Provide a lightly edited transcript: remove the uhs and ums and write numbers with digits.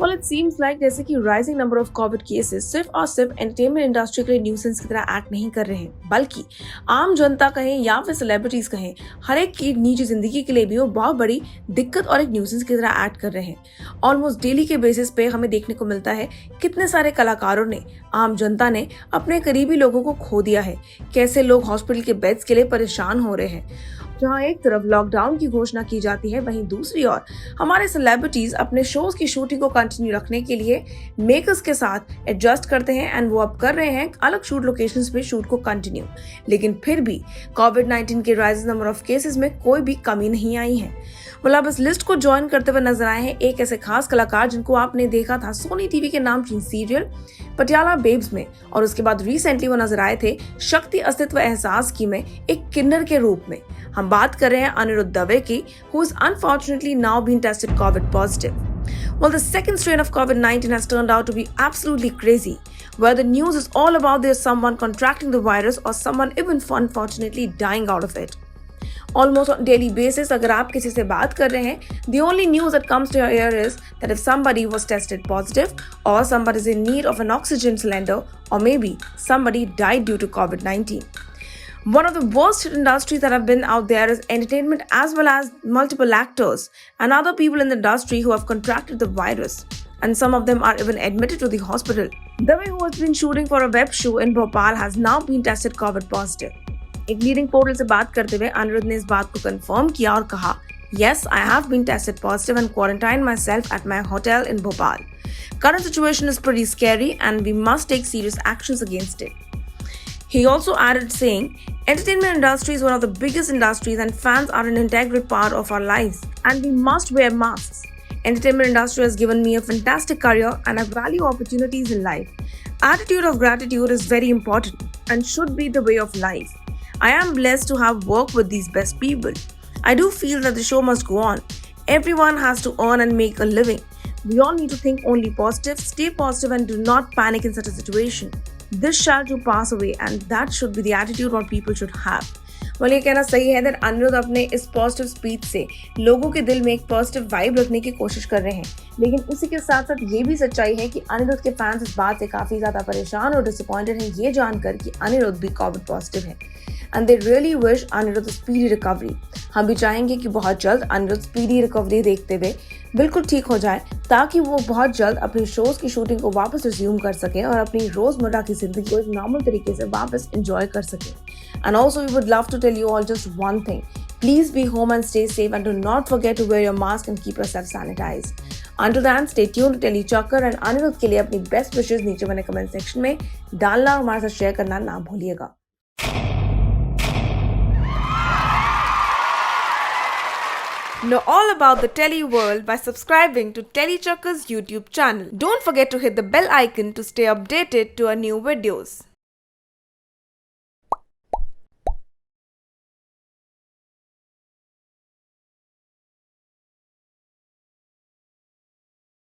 Well, it seems like जैसे कि rising number of Covid cases सिर्फ और सिर्फ एंटरटेनमेंट इंडस्ट्री के लिए न्यूसेंस की तरह एक्ट नहीं कर रहे हैं, बल्कि आम जनता कहें या फिर सेलिब्रिटीज कहें, हर एक की निजी जिंदगी के लिए भी वो बहुत बड़ी दिक्कत और एक न्यूसेंस की तरह एक्ट कर रहे हैं। ऑलमोस्ट डेली के बेसिस पे हमें देखने को मिलता है कितने सारे कलाकारों ने, आम जनता ने अपने करीबी लोगों को खो दिया है, कैसे लोग हॉस्पिटल के बेड्स के लिए परेशान हो रहे हैं। जहां एक तरफ लॉकडाउन की घोषणा की जाती है, वहीं दूसरी ओर हमारे सेलिब्रिटीज अपने शोज की शूटिंग को कंटिन्यू रखने के लिए मेकर्स के साथ एडजस्ट करते हैं एंड वो अब कर रहे हैं अलग शूट लोकेशंस पे शूट को कंटिन्यू। लेकिन फिर भी कोविड-19 के राइजिंग नंबर ऑफ केसेस में कोई भी कमी नहीं आई है। मतलब इस लिस्ट को ज्वाइन करते हुए नजर आए हैं एक ऐसे खास कलाकार जिनको आपने देखा था सोनी टीवी के नामचीन सीरियल पटियाला बेब्स में, और उसके बाद रिसेंटली वो नजर आए थे शक्ति अस्तित्व एहसास की में एक किन्नर के रूप में। हम बात कर रहे हैं अनिरुद्ध दवे की, who is unfortunately now being tested COVID positive. Well, the second strain of COVID-19 has turned out to be absolutely crazy, where the news is all about there's someone contracting the virus or someone even unfortunately dying out of it. Almost on daily basis, अगर आप किसी से बात कर रहे हैं, the only news that comes to your ear is that if somebody was tested positive or somebody is in need of an oxygen cylinder or maybe somebody died due to COVID-19. One of the worst hit industries that have been out there is entertainment, as well as multiple actors and other people in the industry who have contracted the virus. And some of them are even admitted to the hospital. Dave, who has been shooting for a web show in Bhopal, has now been tested COVID positive. एक leading portal से बात करते हुए अनिरुद्ध ने इस बात को confirm किया और कहा, Yes, I have been tested positive and quarantined myself at my hotel in Bhopal. Current situation is pretty scary and we must take serious actions against it. He also added saying, entertainment industry is one of the biggest industries and fans are an integral part of our lives and we must wear masks. Entertainment industry has given me a fantastic career and I value opportunities in life. Attitude of gratitude is very important and should be the way of life. I am blessed to have worked with these best people. I do feel that the show must go on. Everyone has to earn and make a living. We all need to think only positive, stay positive and do not panic in such a situation. This shall too pass away and that should be the attitude what people should have. well, ये कहना सही है that Anirudh अपने इस positive speech से लोगों के दिल में एक पॉजिटिव वाइब रखने की कोशिश कर रहे हैं, लेकिन इसी के साथ साथ ये भी सच्चाई है कि अनिरुद्ध के फैंस इस बात से काफी ज्यादा परेशान और डिसअपॉइंटेड हैं ये जानकर कि अनिरुद्ध भी कोविड पॉजिटिव है and they really wish Anirudh speedy recovery. हम भी चाहेंगे कि बहुत जल्द अनिरुद्ध स्पीडी रिकवरी देखते हुए बिल्कुल ठीक हो जाए ताकि वो बहुत जल्द अपनी शोज की शूटिंग को वापस रिज्यूम कर सके और अपनी रोजमर्रा की जिंदगी को एक नॉर्मल तरीके से वापस एंजॉय कर सके। And also we would love to tell you all just one thing, please be home and stay safe and do not forget to wear your mask and keep yourself sanitized. Until then, stay tuned to Telly Chakkar and Anirudh के लिए अपनी best wishes नीचे बने comment section में डालना और हमारे साथ शेयर करना ना भूलिएगा। Know all about the Telly world by subscribing to Telly Chakkar's YouTube channel. Don't forget to hit the bell icon to stay updated to our new videos.